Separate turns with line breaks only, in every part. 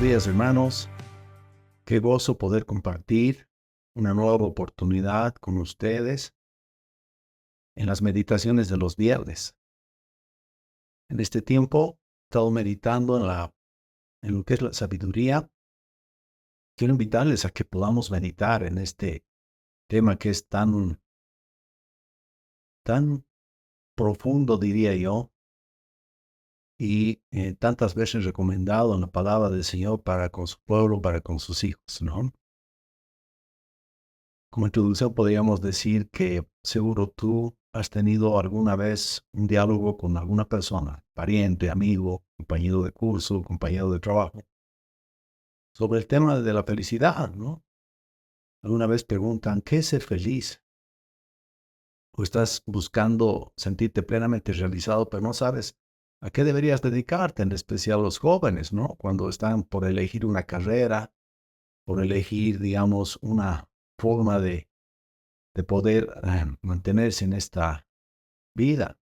días, hermanos. Qué gozo poder compartir una nueva oportunidad con ustedes en las meditaciones de los viernes. En este tiempo he estado meditando en lo que es la sabiduría. Quiero invitarles a que podamos meditar en este tema que es tan profundo, diría yo, y tantas veces recomendado en la palabra del Señor para con su pueblo, para con sus hijos, ¿no? Como introducción podríamos decir que seguro tú has tenido alguna vez un diálogo con alguna persona, pariente, amigo, compañero de curso, compañero de trabajo, sobre el tema de la felicidad, ¿no? Alguna vez preguntan, ¿qué es ser feliz? O estás buscando sentirte plenamente realizado, pero no sabes a qué deberías dedicarte, en especial los jóvenes, ¿no? Cuando están por elegir una carrera, por elegir, digamos, una forma de poder mantenerse en esta vida.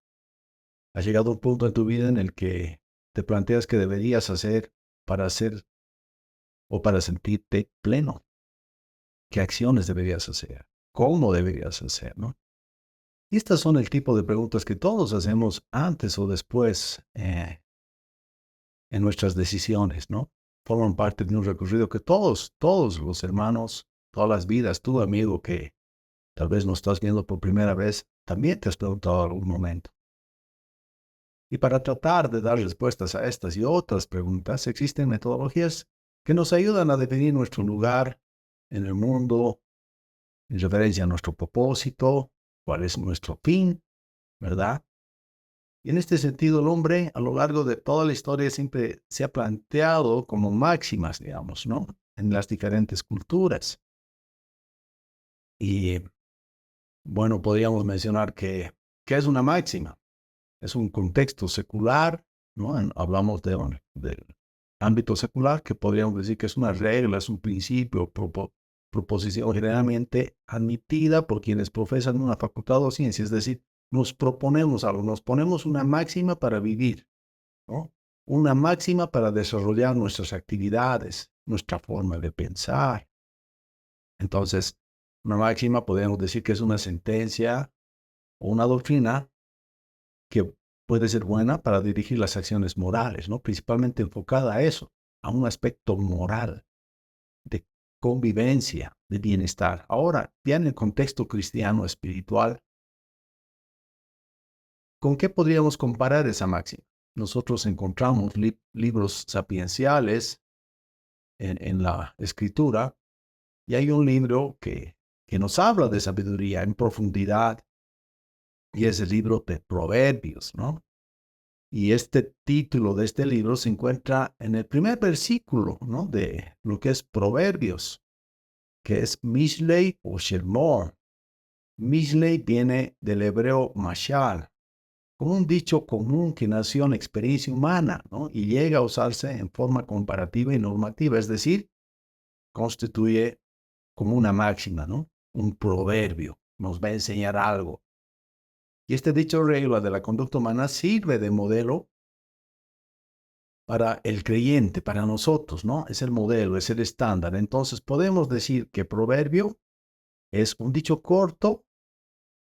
Ha llegado un punto en tu vida en el que te planteas qué deberías hacer para ser o para sentirte pleno. ¿Qué acciones deberías hacer? ¿Cómo deberías hacer, no? Y estas son el tipo de preguntas que todos hacemos antes o después en nuestras decisiones, ¿no? Forman parte de un recorrido que todos los hermanos, todas las vidas, tú amigo que tal vez nos estás viendo por primera vez, también te has preguntado en algún momento. Y para tratar de dar respuestas a estas y otras preguntas, existen metodologías que nos ayudan a definir nuestro lugar en el mundo, en referencia a nuestro propósito, cuál es nuestro fin, ¿verdad? Y en este sentido, el hombre a lo largo de toda la historia siempre se ha planteado como máximas, digamos, ¿no? En las diferentes culturas. Y bueno, podríamos mencionar que es una máxima. Es un contexto secular, ¿no? Hablamos del ámbito secular, que podríamos decir que es una regla, es un principio, proposición generalmente admitida por quienes profesan una facultad o ciencia, es decir, nos proponemos algo, nos ponemos una máxima para vivir, ¿no? Una máxima para desarrollar nuestras actividades, nuestra forma de pensar. Entonces, una máxima podríamos decir que es una sentencia o una doctrina que puede ser buena para dirigir las acciones morales, ¿no? Principalmente enfocada a eso, a un aspecto moral, de convivencia, de bienestar. Ahora, ya en el contexto cristiano espiritual, ¿con qué podríamos comparar esa máxima? Nosotros encontramos libros sapienciales en la escritura y hay un libro que nos habla de sabiduría en profundidad y es el libro de Proverbios, ¿no? Y este título de este libro se encuentra en el primer versículo, ¿no? De lo que es Proverbios, que es Mishlei o Shelmor. Mishlei viene del hebreo mashal, como un dicho común que nació en la experiencia humana, ¿no? Y llega a usarse en forma comparativa y normativa, es decir, constituye como una máxima, ¿no? Un proverbio, nos va a enseñar algo. Y este dicho regla de la conducta humana sirve de modelo para el creyente, para nosotros, ¿no? Es el modelo, es el estándar. Entonces podemos decir que proverbio es un dicho corto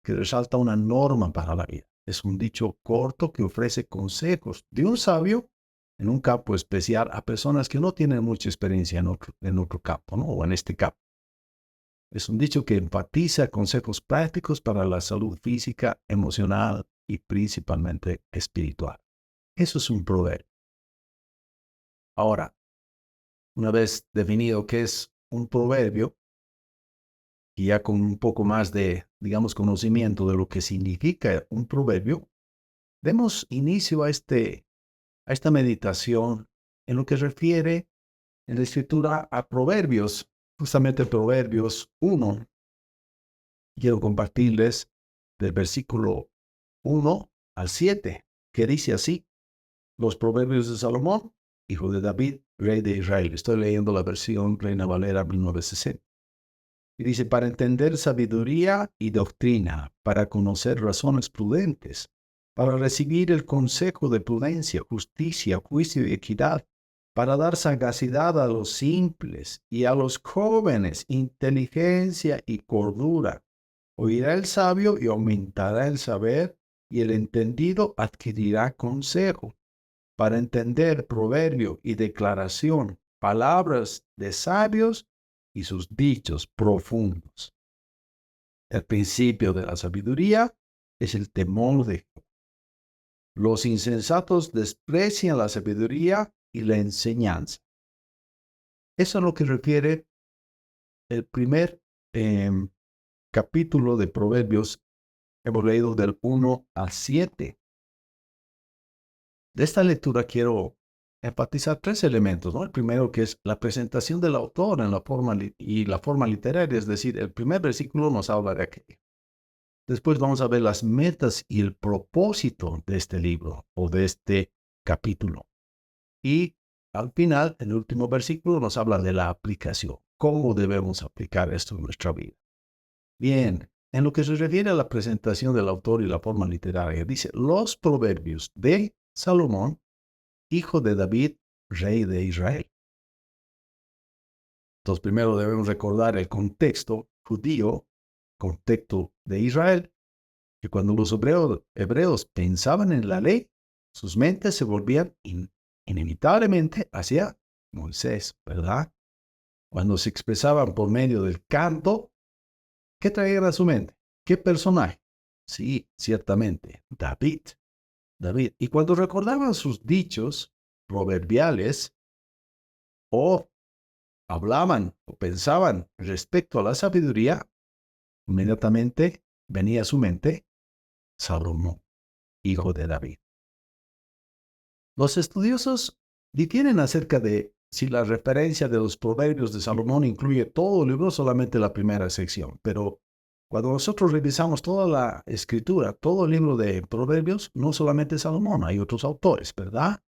que resalta una norma para la vida. Es un dicho corto que ofrece consejos de un sabio en un campo especial a personas que no tienen mucha experiencia en otro campo, ¿no? O en este campo. Es un dicho que enfatiza consejos prácticos para la salud física, emocional y principalmente espiritual. Eso es un proverbio. Ahora, una vez definido qué es un proverbio, y ya con un poco más de, digamos, conocimiento de lo que significa un proverbio, demos inicio a esta meditación en lo que refiere en la escritura a Proverbios, justamente Proverbios 1. Quiero compartirles del versículo 1 al 7, que dice así: los proverbios de Salomón, hijo de David, rey de Israel. Estoy leyendo la versión Reina Valera 1960. Y dice, para entender sabiduría y doctrina, para conocer razones prudentes, para recibir el consejo de prudencia, justicia, juicio y equidad, para dar sagacidad a los simples y a los jóvenes inteligencia y cordura. Oirá el sabio y aumentará el saber, y el entendido adquirirá consejo, para entender proverbio y declaración, palabras de sabios y sus dichos profundos. El principio de la sabiduría es el temor de Jehová. Los insensatos desprecian la sabiduría y la enseñanza. Eso es lo que refiere el primer capítulo de Proverbios. Hemos leído del 1 al 7. De esta lectura quiero enfatizar tres elementos, ¿no? El primero, que es la presentación del autor en la forma y la forma literaria, es decir, el primer versículo nos habla de aquello. Después vamos a ver las metas y el propósito de este libro o de este capítulo. Y al final, el último versículo nos habla de la aplicación. ¿Cómo debemos aplicar esto en nuestra vida? Bien, en lo que se refiere a la presentación del autor y la forma literaria, dice, los proverbios de Salomón, hijo de David, rey de Israel. Entonces, primero debemos recordar el contexto judío, contexto de Israel, que cuando los hebreos pensaban en la ley, sus mentes se volvían inevitablemente hacia Moisés, ¿verdad? Cuando se expresaban por medio del canto, ¿qué traían a su mente? ¿Qué personaje? Sí, ciertamente, David. David. Y cuando recordaban sus dichos proverbiales o hablaban o pensaban respecto a la sabiduría, inmediatamente venía a su mente Salomón, hijo de David. Los estudiosos difieren acerca de si la referencia de los proverbios de Salomón incluye todo el libro o solamente la primera sección, pero cuando nosotros revisamos toda la escritura, todo el libro de proverbios, no solamente Salomón, hay otros autores, ¿verdad?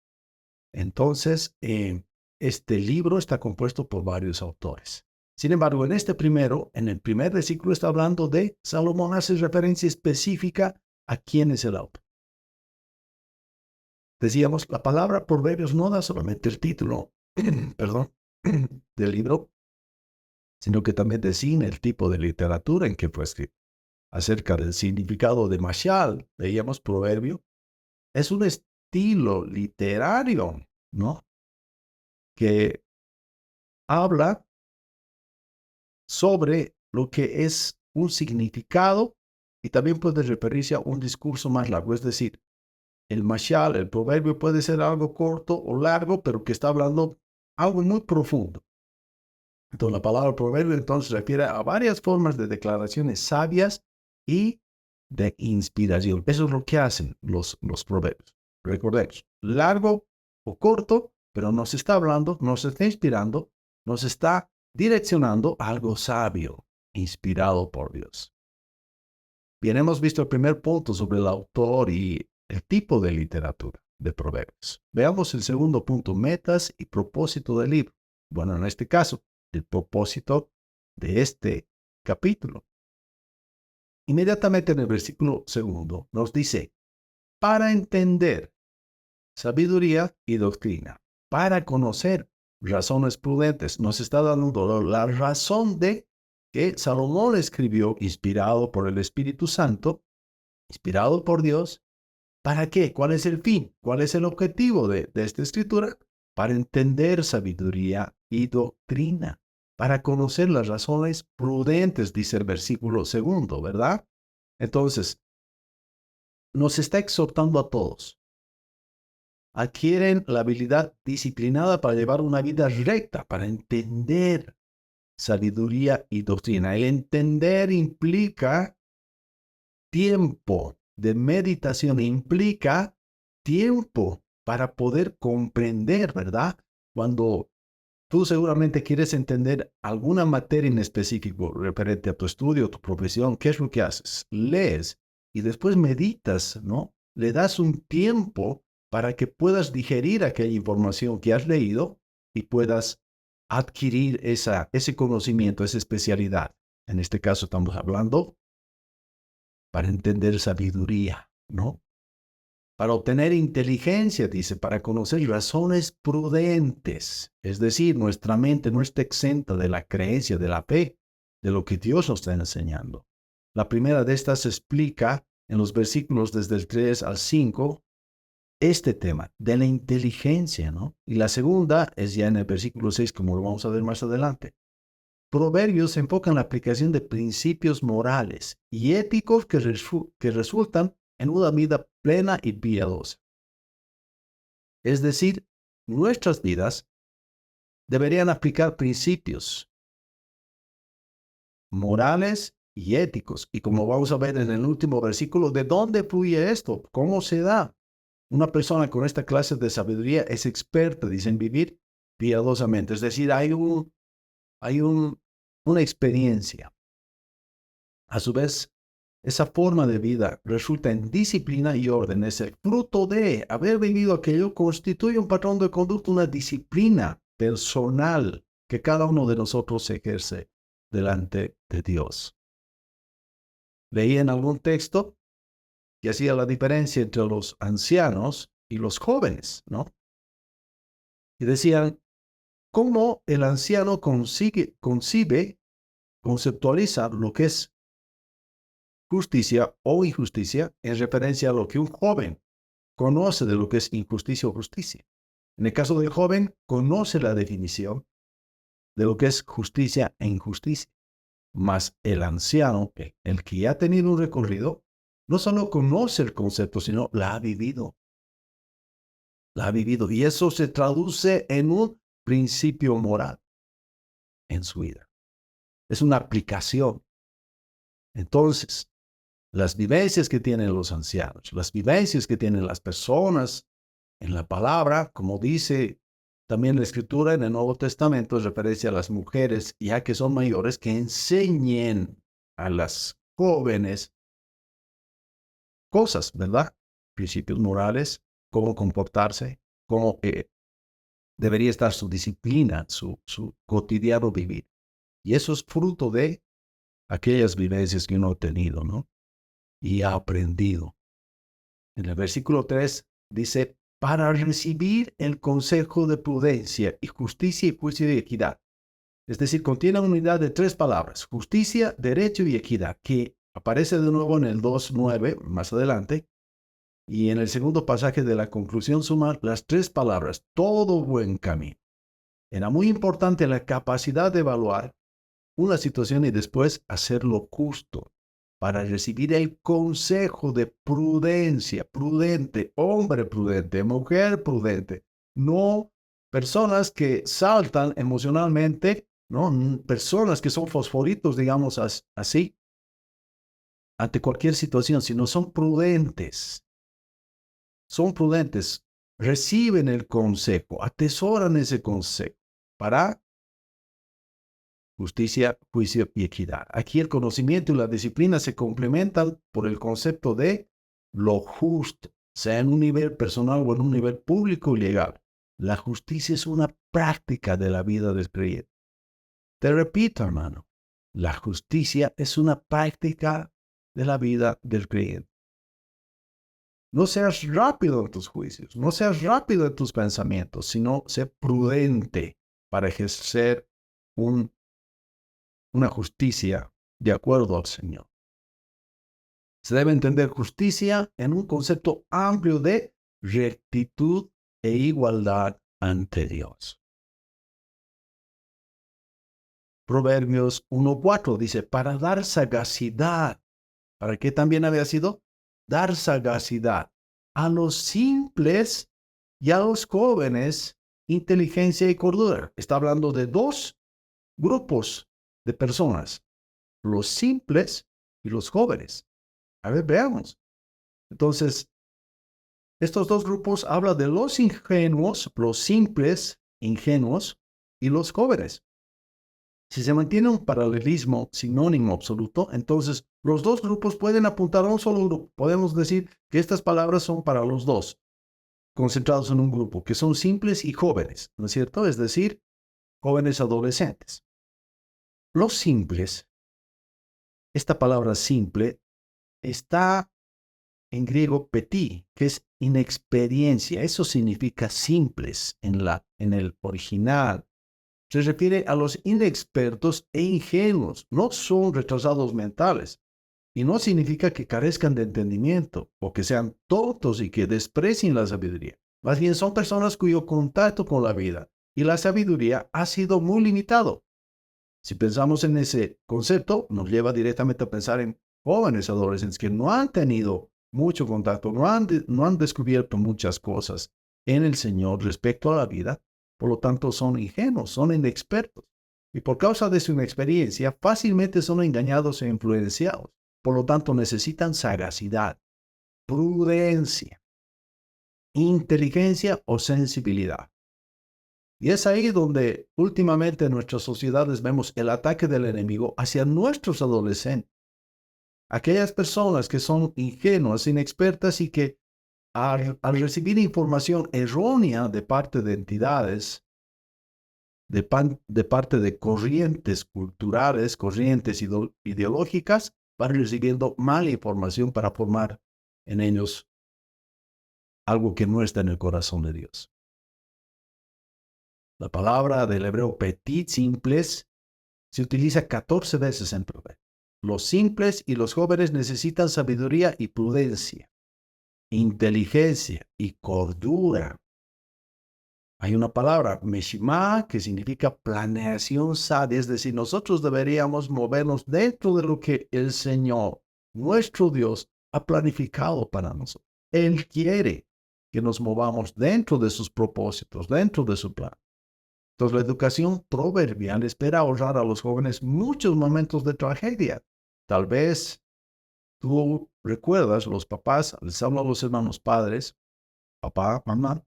Entonces, este libro está compuesto por varios autores. Sin embargo, en este primero, en el primer versículo está hablando de Salomón, hace referencia específica a quién es el autor. Decíamos, la palabra proverbios no da solamente el título, perdón, del libro, sino que también designa el tipo de literatura en que fue escrito. Acerca del significado de mashal, veíamos proverbio, es un estilo literario, ¿no? Que habla sobre lo que es un significado y también puede referirse a un discurso más largo. Es decir, el mashal, el proverbio puede ser algo corto o largo, pero que está hablando algo muy profundo. Entonces, la palabra proverbio entonces refiere a varias formas de declaraciones sabias y de inspiración. Eso es lo que hacen los proverbios. Recordemos, largo o corto, pero nos está hablando, nos está inspirando, nos está direccionando a algo sabio, inspirado por Dios. Bien, hemos visto el primer punto sobre el autor y el tipo de literatura de proverbios. Veamos el segundo punto, metas y propósito del libro. Bueno, en este caso, el propósito de este capítulo. Inmediatamente en el versículo segundo nos dice, para entender sabiduría y doctrina, para conocer razones prudentes. Nos está dando la razón de que Salomón escribió, inspirado por el Espíritu Santo, inspirado por Dios. ¿Para qué? ¿Cuál es el fin? ¿Cuál es el objetivo de esta escritura? Para entender sabiduría y doctrina, para conocer las razones prudentes, dice el versículo segundo, ¿verdad? Entonces, nos está exhortando a todos. Adquieren la habilidad disciplinada para llevar una vida recta, para entender sabiduría y doctrina. El entender implica tiempo de meditación, implica tiempo para poder comprender, ¿verdad? Cuando tú seguramente quieres entender alguna materia en específico referente a tu estudio, tu profesión, ¿qué es lo que haces? Lees y después meditas, ¿no? Le das un tiempo para que puedas digerir aquella información que has leído y puedas adquirir ese conocimiento, esa especialidad. En este caso estamos hablando para entender sabiduría, ¿no? para obtener inteligencia, dice, para conocer razones prudentes. Es decir, nuestra mente no está exenta de la creencia, de la fe, de lo que Dios nos está enseñando. La primera de estas explica en los versículos desde el 3 al 5 este tema de la inteligencia, ¿no? Y la segunda es ya en el versículo 6, como lo vamos a ver más adelante. Proverbios se enfoca en la aplicación de principios morales y éticos que resultan en una vida plena y piadosa. Es decir, nuestras vidas deberían aplicar principios morales y éticos. Y como vamos a ver en el último versículo, ¿de dónde fluye esto? ¿Cómo se da? Una persona con esta clase de sabiduría es experta, dicen, vivir piadosamente. Es decir, una experiencia. A su vez, esa forma de vida resulta en disciplina y orden. Es el fruto de haber vivido aquello, constituye un patrón de conducta, una disciplina personal que cada uno de nosotros ejerce delante de Dios. Leí en algún texto que hacía la diferencia entre los ancianos y los jóvenes, ¿no? Y decían, ¿cómo el anciano concibe, conceptualiza lo que es justicia o injusticia en referencia a lo que un joven conoce de lo que es injusticia o justicia? En el caso del joven, conoce la definición de lo que es justicia e injusticia. Mas el anciano, el que ya ha tenido un recorrido, no solo conoce el concepto, sino la ha vivido. La ha vivido. Y eso se traduce en un principio moral en su vida. Es una aplicación. Entonces, las vivencias que tienen los ancianos, las vivencias que tienen las personas en la palabra, como dice también la Escritura en el Nuevo Testamento, es referencia a las mujeres, ya que son mayores, que enseñen a las jóvenes cosas, ¿verdad? Principios morales, cómo comportarse, cómo debería estar su disciplina, su cotidiano vivir. Y eso es fruto de aquellas vivencias que uno ha tenido, ¿no? Y ha aprendido. En el versículo 3 dice, para recibir el consejo de prudencia y justicia y juicio y equidad. Es decir, contiene una unidad de 3 palabras, justicia, derecho y equidad, que aparece de nuevo en el 2:9, más adelante, y en el segundo pasaje de la conclusión suma las 3 palabras, todo buen camino. Era muy importante la capacidad de evaluar una situación y después hacer lo justo para recibir el consejo de prudencia, prudente, hombre prudente, mujer prudente, no personas que saltan emocionalmente, no personas que son fosforitos, digamos así, ante cualquier situación, sino son prudentes, reciben el consejo, atesoran ese consejo para justicia, juicio y equidad. Aquí el conocimiento y la disciplina se complementan por el concepto de lo justo, sea en un nivel personal o en un nivel público y legal. La justicia es una práctica de la vida del creyente. Te repito, hermano, la justicia es una práctica de la vida del creyente. No seas rápido en tus juicios, no seas rápido en tus pensamientos, sino sé prudente para ejercer una justicia de acuerdo al Señor. Se debe entender justicia en un concepto amplio de rectitud e igualdad ante Dios. Proverbios 1:4 dice, para dar sagacidad. ¿Para qué también había sido? Dar sagacidad a los simples y a los jóvenes, inteligencia y cordura. Está hablando de 2 grupos de personas, los simples y los jóvenes. A ver, veamos. Entonces, estos 2 grupos hablan de los ingenuos, los simples, ingenuos, y los jóvenes. Si se mantiene un paralelismo sinónimo absoluto, entonces los 2 grupos pueden apuntar a un solo grupo. Podemos decir que estas palabras son para los 2, concentrados en un grupo, que son simples y jóvenes, ¿no es cierto? Es decir, jóvenes adolescentes. Los simples, esta palabra simple, está en griego petit, que es inexperiencia. Eso significa simples en el original. Se refiere a los inexpertos e ingenuos. No son retrasados mentales. Y no significa que carezcan de entendimiento o que sean tontos y que desprecien la sabiduría. Más bien son personas cuyo contacto con la vida y la sabiduría ha sido muy limitado. Si pensamos en ese concepto, nos lleva directamente a pensar en jóvenes adolescentes que no han tenido mucho contacto, no han descubierto muchas cosas en el Señor respecto a la vida, por lo tanto son ingenuos, son inexpertos. Y por causa de su inexperiencia, fácilmente son engañados e influenciados. Por lo tanto, necesitan sagacidad, prudencia, inteligencia o sensibilidad. Y es ahí donde últimamente en nuestras sociedades vemos el ataque del enemigo hacia nuestros adolescentes. Aquellas personas que son ingenuas, inexpertas y que al recibir información errónea de parte de entidades, de parte de corrientes culturales, corrientes ideológicas, van recibiendo mala información para formar en ellos algo que no está en el corazón de Dios. La palabra del hebreo petit, simples, se utiliza 14 veces en Proverbios. Los simples y los jóvenes necesitan sabiduría y prudencia, inteligencia y cordura. Hay una palabra, meshima, que significa planeación sabia, es decir, nosotros deberíamos movernos dentro de lo que el Señor, nuestro Dios, ha planificado para nosotros. Él quiere que nos movamos dentro de sus propósitos, dentro de su plan. Entonces, la educación proverbial espera ahorrar a los jóvenes muchos momentos de tragedia. Tal vez tú recuerdas, los papás, les hablo a los hermanos padres, papá, mamá,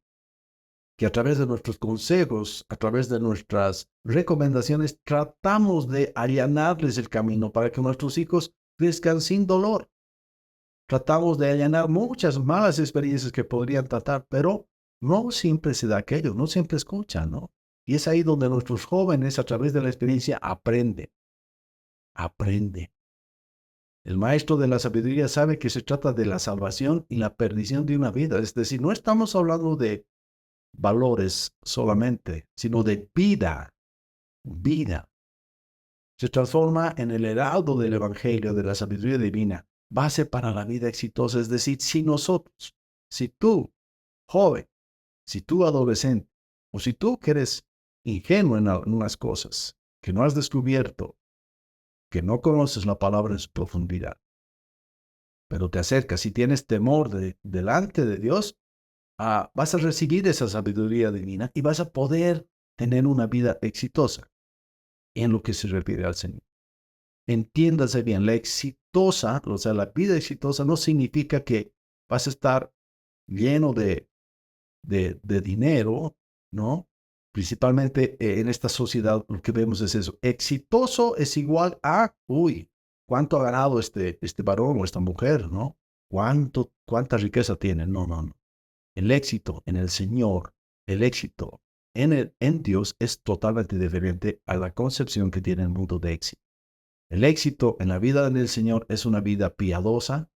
que a través de nuestros consejos, a través de nuestras recomendaciones, tratamos de allanarles el camino para que nuestros hijos crezcan sin dolor. Tratamos de allanar muchas malas experiencias que podrían tratar, pero no siempre se da aquello, no siempre escuchan, ¿no? Y es ahí donde nuestros jóvenes, a través de la experiencia, aprenden. El maestro de la sabiduría sabe que se trata de la salvación y la perdición de una vida. Es decir, no estamos hablando de valores solamente, sino de vida. Vida. Se transforma en el heraldo del evangelio, de la sabiduría divina, base para la vida exitosa. Es decir, si nosotros, si tú, joven, si tú, adolescente, o si tú que eres ingenuo en algunas cosas, que no has descubierto, que no conoces la palabra en su profundidad, pero te acercas y tienes temor delante de Dios, vas a recibir esa sabiduría divina y vas a poder tener una vida exitosa en lo que se refiere al Señor. Entiéndase bien, la exitosa, o sea, la vida exitosa no significa que vas a estar lleno de dinero, ¿no? Principalmente en esta sociedad lo que vemos es eso. Exitoso es igual a, ¿cuánto ha ganado este varón o esta mujer, ¿no? ¿Cuánta riqueza tiene? No. El éxito en el Señor, el éxito en Dios es totalmente diferente a la concepción que tiene el mundo de éxito. El éxito en la vida del Señor es una vida piadosa,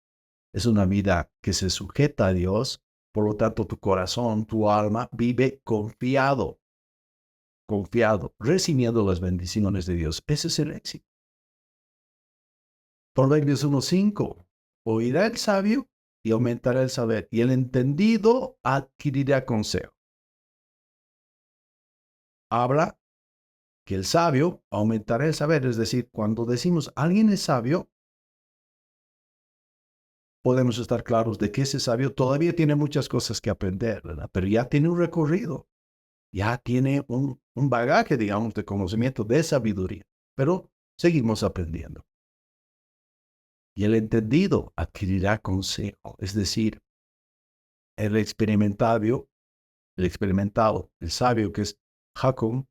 es una vida que se sujeta a Dios, por lo tanto tu corazón, tu alma vive confiado, recibiendo las bendiciones de Dios. Ese es el éxito. Proverbios 1:5. Oirá el sabio y aumentará el saber, y el entendido adquirirá consejo. Habla que el sabio aumentará el saber, es decir, cuando decimos alguien es sabio, podemos estar claros de que ese sabio todavía tiene muchas cosas que aprender, ¿verdad? Pero ya tiene un recorrido, ya tiene un bagaje, digamos, de conocimiento, de sabiduría, pero seguimos aprendiendo. Y el entendido adquirirá consejo, es decir, el experimentado, el sabio que es Jacob,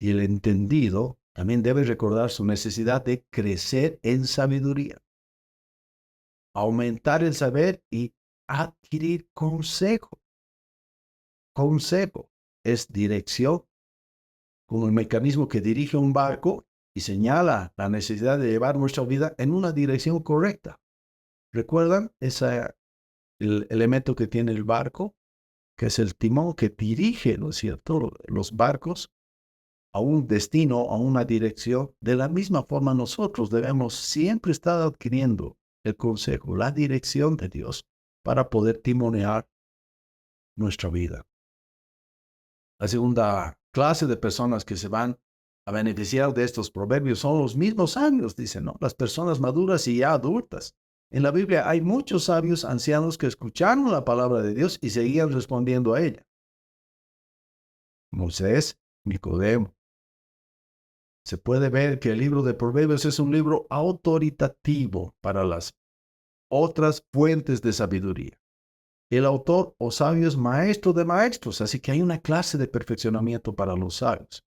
y el entendido también debe recordar su necesidad de crecer en sabiduría, aumentar el saber y adquirir consejo. Consejo es dirección, como el mecanismo que dirige un barco y señala la necesidad de llevar nuestra vida en una dirección correcta. ¿Recuerdan esa el elemento que tiene el barco, que es el timón que dirige, ¿no es cierto?, los barcos a un destino, a una dirección. De la misma forma nosotros debemos siempre estar adquiriendo el consejo, la dirección de Dios para poder timonear nuestra vida. La segunda clase de personas que se van a beneficiar de estos proverbios son los mismos sabios, dicen, ¿no? Las personas maduras y ya adultas. En la Biblia hay muchos sabios ancianos que escucharon la palabra de Dios y seguían respondiendo a ella. Moisés, Nicodemo. Se puede ver que el libro de Proverbios es un libro autoritativo para las otras fuentes de sabiduría. El autor o sabio es maestro de maestros, así que hay una clase de perfeccionamiento para los sabios.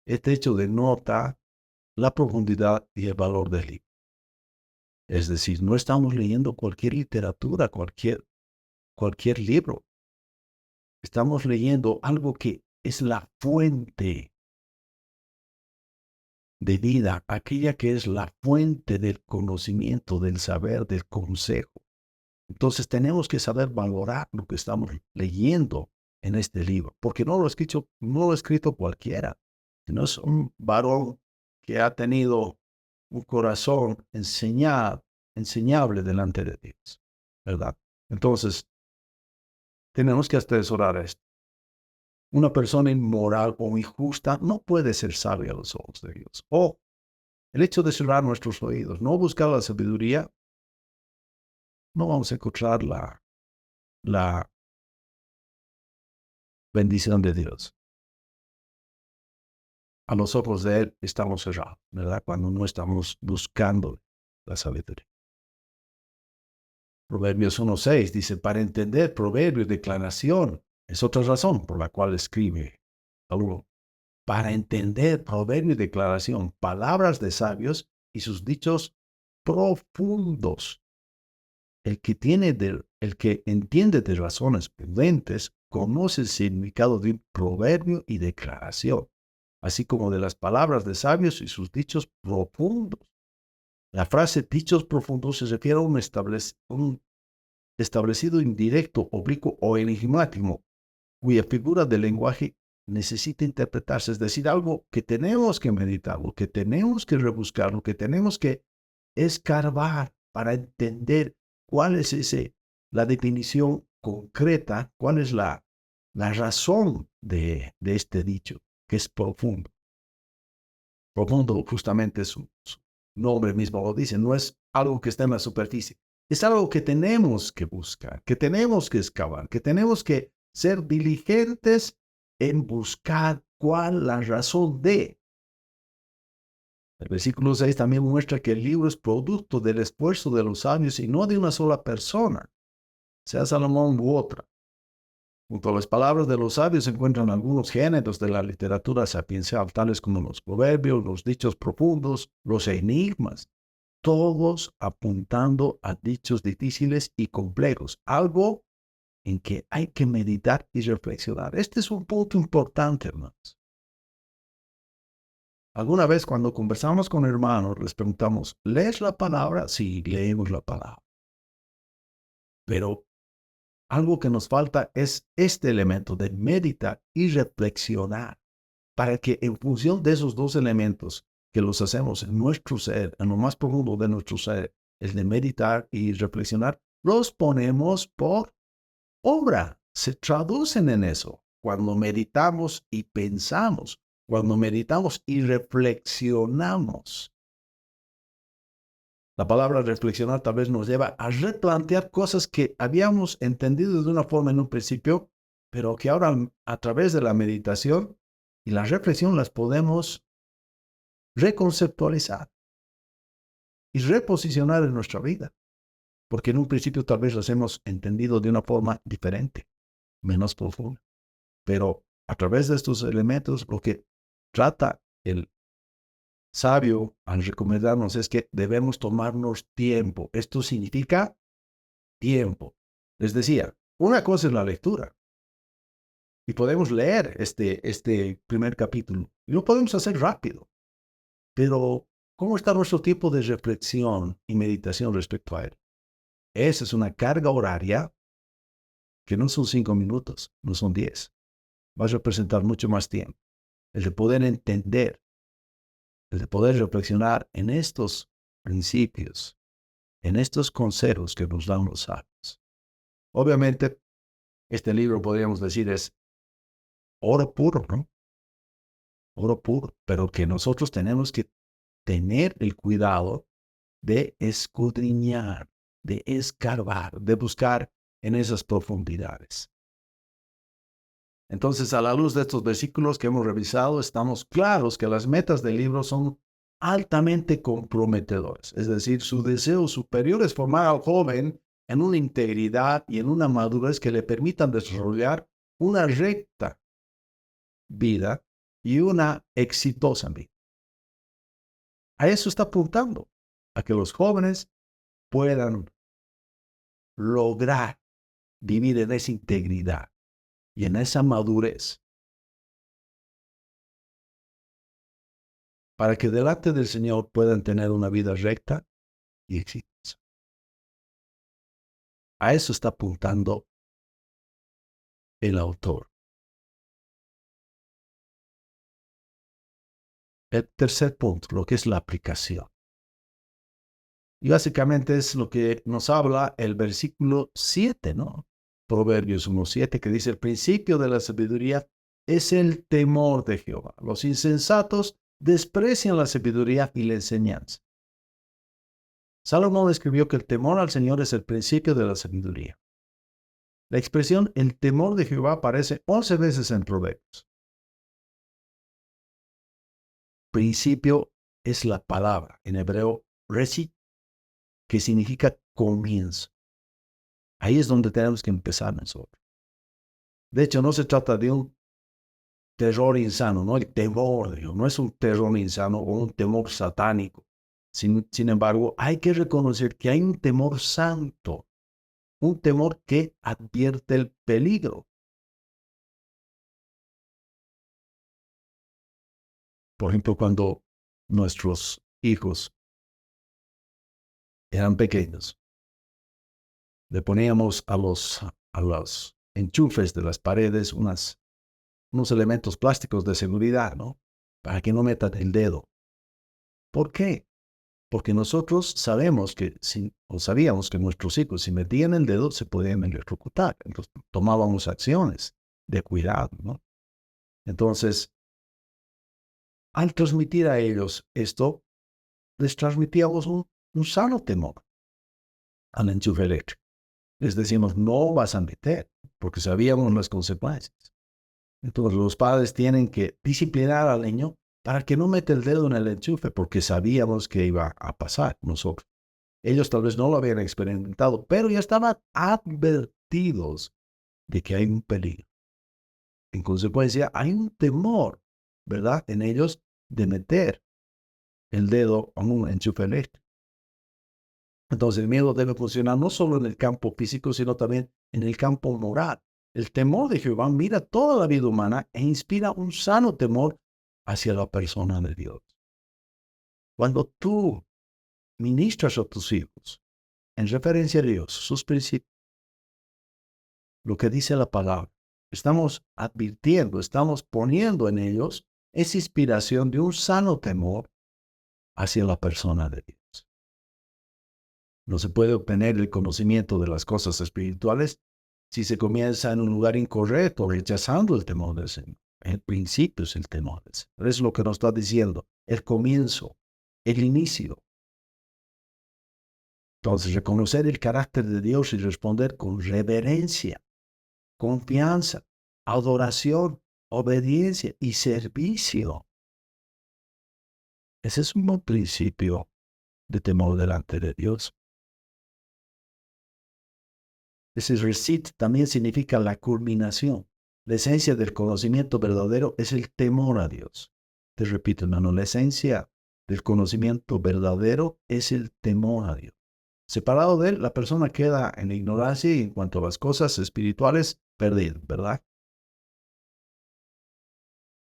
Este hecho denota la profundidad y el valor del libro. Es decir, no estamos leyendo cualquier literatura, cualquier libro. Estamos leyendo algo que es la fuente de vida, aquella que es la fuente del conocimiento, del saber, del consejo. Entonces tenemos que saber valorar lo que estamos leyendo en este libro, porque no lo ha escrito cualquiera, sino es un varón que ha tenido un corazón enseñable delante de Dios, ¿verdad? Entonces, tenemos que atesorar esto. Una persona inmoral o injusta no puede ser sabia a los ojos de Dios. O el hecho de cerrar nuestros oídos, no buscar la sabiduría, no vamos a encontrar la bendición de Dios. A los ojos de Él estamos cerrados, ¿verdad? Cuando no estamos buscando la sabiduría. Proverbios 1:6 dice, para entender proverbio y declaración, es otra razón por la cual escribe Pablo. Para entender proverbio y declaración, palabras de sabios y sus dichos profundos. El que entiende de razones prudentes conoce el significado de un proverbio y declaración, así como de las palabras de sabios y sus dichos profundos. La frase dichos profundos se refiere a un establecido indirecto, oblicuo o enigmático, cuya figura del lenguaje necesita interpretarse, es decir, algo que tenemos que meditar, lo que tenemos que rebuscar, lo que tenemos que escarbar para entender cuál es la definición concreta, cuál es la razón de este dicho, que es profundo. Profundo justamente su nombre mismo lo dice, no es algo que está en la superficie, es algo que tenemos que buscar, que tenemos que excavar, que tenemos que ser diligentes en buscar cuál la razón de. El versículo 6 también muestra que el libro es producto del esfuerzo de los sabios y no de una sola persona, sea Salomón u otra. Junto a las palabras de los sabios se encuentran algunos géneros de la literatura sapiencial, tales como los proverbios, los dichos profundos, los enigmas, todos apuntando a dichos difíciles y complejos, algo en que hay que meditar y reflexionar. Este es un punto importante, hermanos. Alguna vez cuando conversamos con hermanos, les preguntamos, ¿lees la palabra? Sí, leemos la palabra. Pero algo que nos falta es este elemento de meditar y reflexionar, para que en función de esos dos elementos que los hacemos en nuestro ser, en lo más profundo de nuestro ser, el de meditar y reflexionar, los ponemos por obra, se traducen en eso. Cuando meditamos y pensamos, cuando meditamos y reflexionamos. La palabra reflexionar tal vez nos lleva a replantear cosas que habíamos entendido de una forma en un principio, pero que ahora a través de la meditación y la reflexión las podemos reconceptualizar y reposicionar en nuestra vida, porque en un principio tal vez las hemos entendido de una forma diferente, menos profunda. Pero a través de estos elementos, lo que trata el sabio al recomendarnos es que debemos tomarnos tiempo. Esto significa tiempo. Les decía, una cosa es la lectura. Y podemos leer este primer capítulo. Y lo podemos hacer rápido. Pero, ¿cómo está nuestro tiempo de reflexión y meditación respecto a él? Esa es una carga horaria que no son 5 minutos, no son 10. Va a representar mucho más tiempo. El de poder entender, el de poder reflexionar en estos principios, en estos consejos que nos dan los sabios. Obviamente, este libro podríamos decir es oro puro, ¿no? Oro puro, pero que nosotros tenemos que tener el cuidado de escudriñar, de escarbar, de buscar en esas profundidades. Entonces, a la luz de estos versículos que hemos revisado, estamos claros que las metas del libro son altamente comprometedoras. Es decir, su deseo superior es formar al joven en una integridad y en una madurez que le permitan desarrollar una recta vida y una exitosa vida. A eso está apuntando, a que los jóvenes puedan lograr vivir en esa integridad y en esa madurez, para que delante del Señor puedan tener una vida recta y exitosa. A eso está apuntando el autor. El tercer punto, lo que es la aplicación. Y básicamente es lo que nos habla el versículo 7, ¿no? Proverbios 1:7, que dice: el principio de la sabiduría es el temor de Jehová. Los insensatos desprecian la sabiduría y la enseñanza. Salomón escribió que el temor al Señor es el principio de la sabiduría. La expresión el temor de Jehová aparece 11 veces en Proverbios. Principio es la palabra, en hebreo reshit, que significa comienzo. Ahí es donde tenemos que empezar nosotros. De hecho, no se trata de un terror insano, ¿no? El temor de Dios no es un terror insano o un temor satánico. Sin embargo, hay que reconocer que hay un temor santo, un temor que advierte el peligro. Por ejemplo, cuando nuestros hijos eran pequeños, le poníamos a los enchufes de las paredes unos elementos plásticos de seguridad, ¿no? Para que no metan el dedo. ¿Por qué? Porque nosotros sabíamos que nuestros hijos, si metían el dedo, se podían electrocutar. Entonces, tomábamos acciones de cuidado, ¿no? Entonces, al transmitir a ellos esto, les transmitíamos un sano temor al enchufe eléctrico. Les decimos, no vas a meter, porque sabíamos las consecuencias. Entonces, los padres tienen que disciplinar al niño para que no meta el dedo en el enchufe, porque sabíamos que iba a pasar nosotros. Ellos tal vez no lo habían experimentado, pero ya estaban advertidos de que hay un peligro. En consecuencia, hay un temor, ¿verdad?, en ellos de meter el dedo en un enchufe eléctrico. Entonces, el miedo debe funcionar no solo en el campo físico, sino también en el campo moral. El temor de Jehová mira toda la vida humana e inspira un sano temor hacia la persona de Dios. Cuando tú ministras a tus hijos en referencia a Dios, sus principios, lo que dice la palabra, estamos advirtiendo, estamos poniendo en ellos esa inspiración de un sano temor hacia la persona de Dios. No se puede obtener el conocimiento de las cosas espirituales si se comienza en un lugar incorrecto, rechazando el temor del Señor. El principio es el temor del Señor. Es lo que nos está diciendo, el comienzo, el inicio. Entonces, reconocer el carácter de Dios y responder con reverencia, confianza, adoración, obediencia y servicio. Ese es un buen principio de temor delante de Dios. Ese recit también significa la culminación. La esencia del conocimiento verdadero es el temor a Dios. Te repito, hermano, la esencia del conocimiento verdadero es el temor a Dios. Separado de él, la persona queda en la ignorancia y en cuanto a las cosas espirituales, perdida, ¿verdad?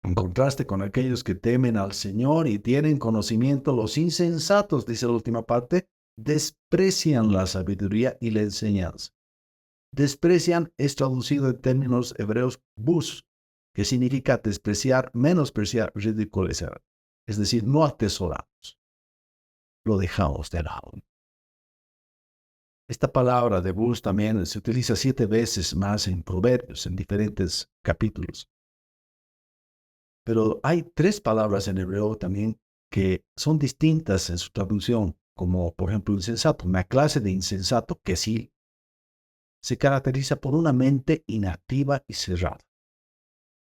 En contraste con aquellos que temen al Señor y tienen conocimiento, los insensatos, dice la última parte, desprecian la sabiduría y la enseñanza. Desprecian es traducido en términos hebreos bus, que significa despreciar, menospreciar, ridiculizar. Es decir, no atesoramos, lo dejamos de lado. Esta palabra de bus también se utiliza 7 veces más en Proverbios, en diferentes capítulos. Pero hay 3 palabras en hebreo también que son distintas en su traducción, como por ejemplo insensato. Una clase de insensato que sí se caracteriza por una mente inactiva y cerrada.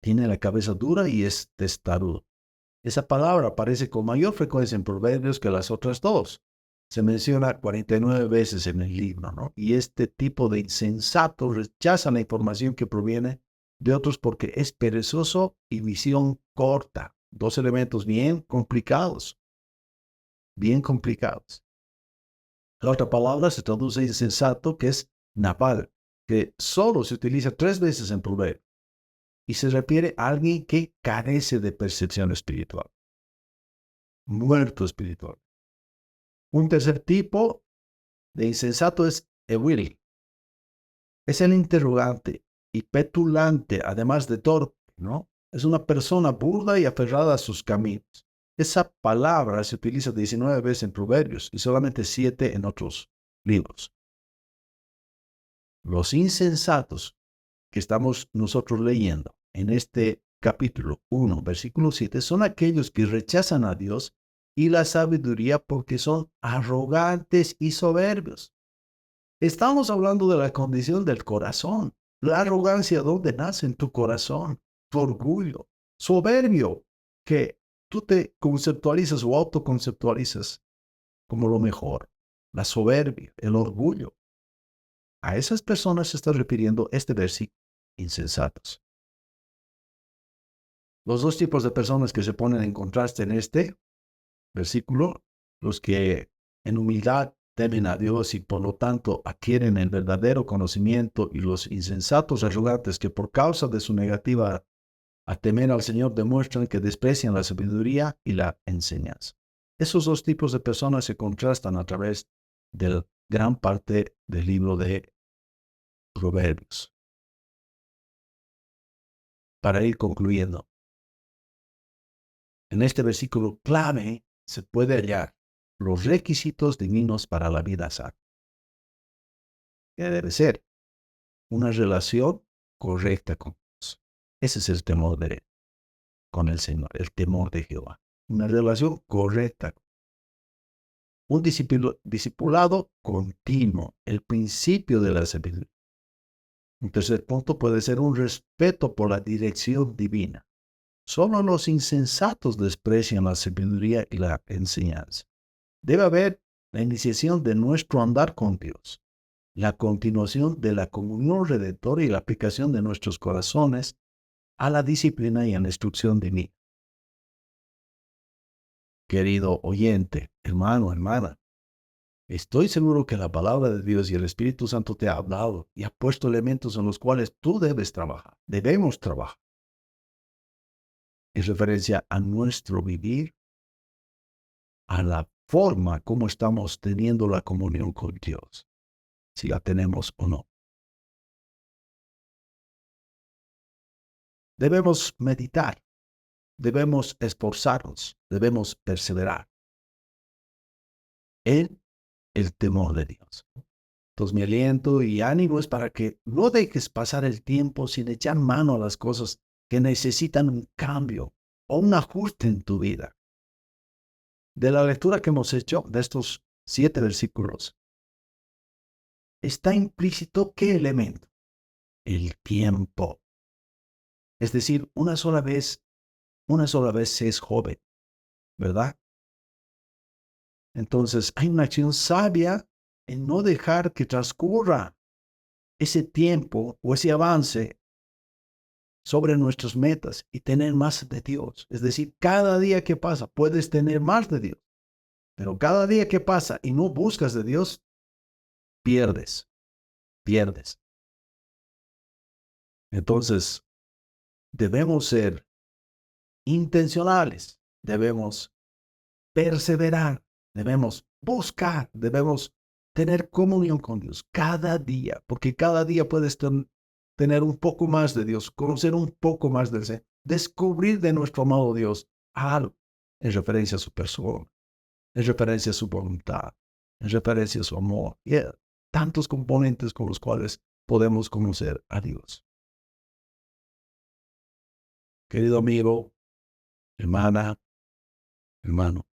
Tiene la cabeza dura y es testarudo. Esa palabra aparece con mayor frecuencia en Proverbios que las otras 2. Se menciona 49 veces en el libro, ¿no? Y este tipo de insensato rechaza la información que proviene de otros porque es perezoso y visión corta. 2 elementos bien complicados, bien complicados. La otra palabra se traduce insensato, que es naval, que solo se utiliza 3 veces en Proverbios y se refiere a alguien que carece de percepción espiritual, muerto espiritual. Un tercer tipo de insensato es Ewili. Es el interrogante y petulante, además de torpe, ¿no? Es una persona burda y aferrada a sus caminos. Esa palabra se utiliza 19 veces en Proverbios y solamente 7 en otros libros. Los insensatos que estamos nosotros leyendo en este capítulo 1, versículo 7, son aquellos que rechazan a Dios y la sabiduría porque son arrogantes y soberbios. Estamos hablando de la condición del corazón. La arrogancia, ¿dónde nace? En tu corazón. Tu orgullo. Soberbio, que tú te conceptualizas o autoconceptualizas como lo mejor. La soberbia, el orgullo. A esas personas se está refiriendo este versículo, insensatos. Los 2 tipos de personas que se ponen en contraste en este versículo, los que en humildad temen a Dios y por lo tanto adquieren el verdadero conocimiento, y los insensatos arrogantes que por causa de su negativa a temer al Señor demuestran que desprecian la sabiduría y la enseñanza. Esos 2 tipos de personas se contrastan a través de gran parte del libro de Proverbios. Para ir concluyendo, en este versículo clave se puede hallar los requisitos divinos para la vida sana. ¿Qué debe ser? Una relación correcta con Dios. Ese es el temor con el Señor, el temor de Jehová. Una relación correcta. Un discipulado continuo, el principio de la sabiduría. Un tercer punto puede ser un respeto por la dirección divina. Solo los insensatos desprecian la sabiduría y la enseñanza. Debe haber la iniciación de nuestro andar con Dios, la continuación de la comunión redentora y la aplicación de nuestros corazones a la disciplina y a la instrucción divina. Querido oyente, hermano, hermana, estoy seguro que la palabra de Dios y el Espíritu Santo te ha hablado y ha puesto elementos en los cuales tú debes trabajar, debemos trabajar, en referencia a nuestro vivir, a la forma como estamos teniendo la comunión con Dios, si la tenemos o no. Debemos meditar, debemos esforzarnos, debemos perseverar en el temor de Dios. Entonces mi aliento y ánimo es para que no dejes pasar el tiempo sin echar mano a las cosas que necesitan un cambio o un ajuste en tu vida. De la lectura que hemos hecho de estos 7 versículos, está implícito ¿qué elemento? El tiempo. Es decir, una sola vez se es joven, ¿verdad? Entonces hay una acción sabia en no dejar que transcurra ese tiempo o ese avance sobre nuestras metas y tener más de Dios. Es decir, cada día que pasa puedes tener más de Dios, pero cada día que pasa y no buscas de Dios, pierdes. Entonces, debemos ser intencionales, debemos perseverar, debemos buscar, debemos tener comunión con Dios cada día, porque cada día puedes tener un poco más de Dios, conocer un poco más del Señor, descubrir de nuestro amado Dios algo en referencia a su persona, en referencia a su voluntad, en referencia a su amor. Y tantos componentes con los cuales podemos conocer a Dios. Querido amigo, hermana, hermano,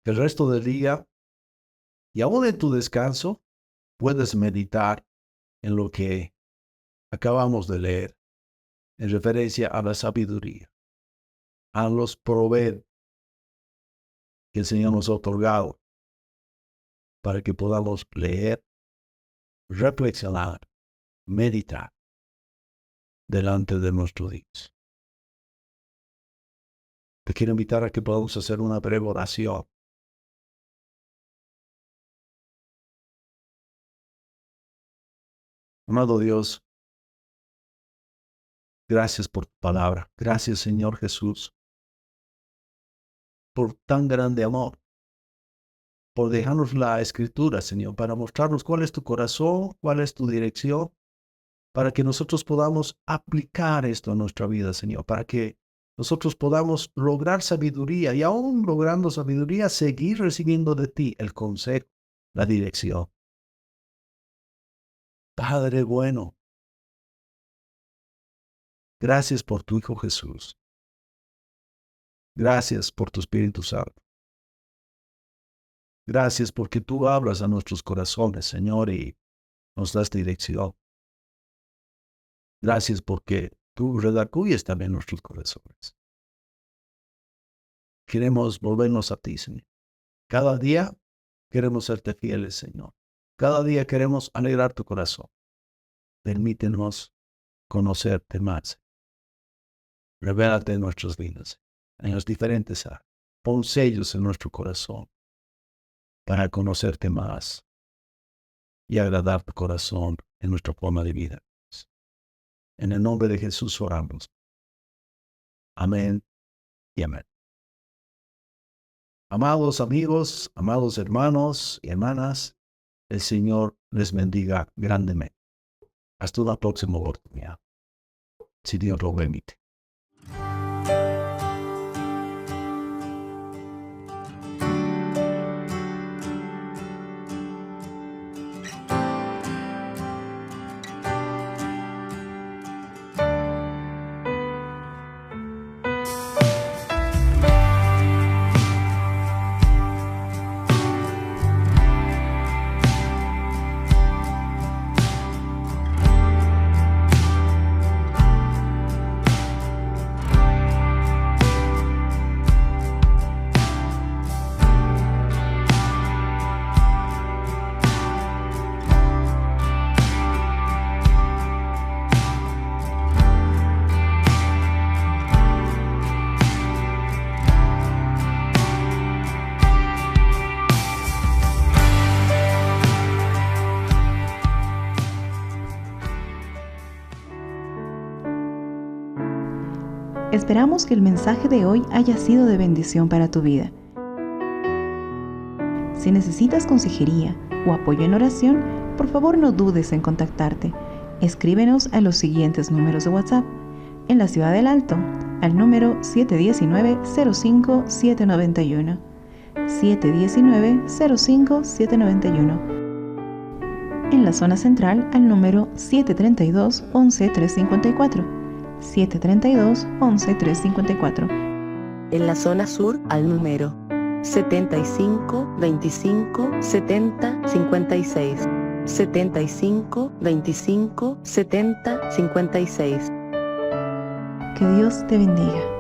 el resto del día y aún en tu descanso puedes meditar en lo que acabamos de leer en referencia a la sabiduría, a los proverbios que el Señor nos ha otorgado para que podamos leer, reflexionar, meditar delante de nuestro Dios. Te quiero invitar a que podamos hacer una breve oración. Amado Dios, gracias por tu palabra. Gracias, Señor Jesús, por tan grande amor, por dejarnos la Escritura, Señor, para mostrarnos cuál es tu corazón, cuál es tu dirección, para que nosotros podamos aplicar esto a nuestra vida, Señor, para que nosotros podamos lograr sabiduría y aún logrando sabiduría, seguir recibiendo de ti el consejo, la dirección. Padre bueno, gracias por tu Hijo Jesús. Gracias por tu Espíritu Santo. Gracias porque tú hablas a nuestros corazones, Señor, y nos das dirección. Gracias porque tú redacuyes también nuestros corazones. Queremos volvernos a ti, Señor. Cada día queremos serte fieles, Señor. Cada día queremos alegrar tu corazón. Permítenos conocerte más. Revélate en nuestras vidas, en las diferentes áreas. Pon sellos en nuestro corazón para conocerte más y agradar tu corazón en nuestra forma de vida. En el nombre de Jesús oramos. Amén y amén. Amados amigos, amados hermanos y hermanas, el Señor les bendiga grandemente. Hasta una próxima oportunidad, si Dios lo permite.
Esperamos que el mensaje de hoy haya sido de bendición para tu vida. Si necesitas consejería o apoyo en oración, por favor no dudes en contactarte. Escríbenos a los siguientes números de WhatsApp. En la Ciudad del Alto, al número 719-05-791. 719-05-791. En la zona central, al número 732-11354. 732-11354.
En la zona sur, al número 75 25 70 56. 75 25 70 56.
Que Dios te bendiga.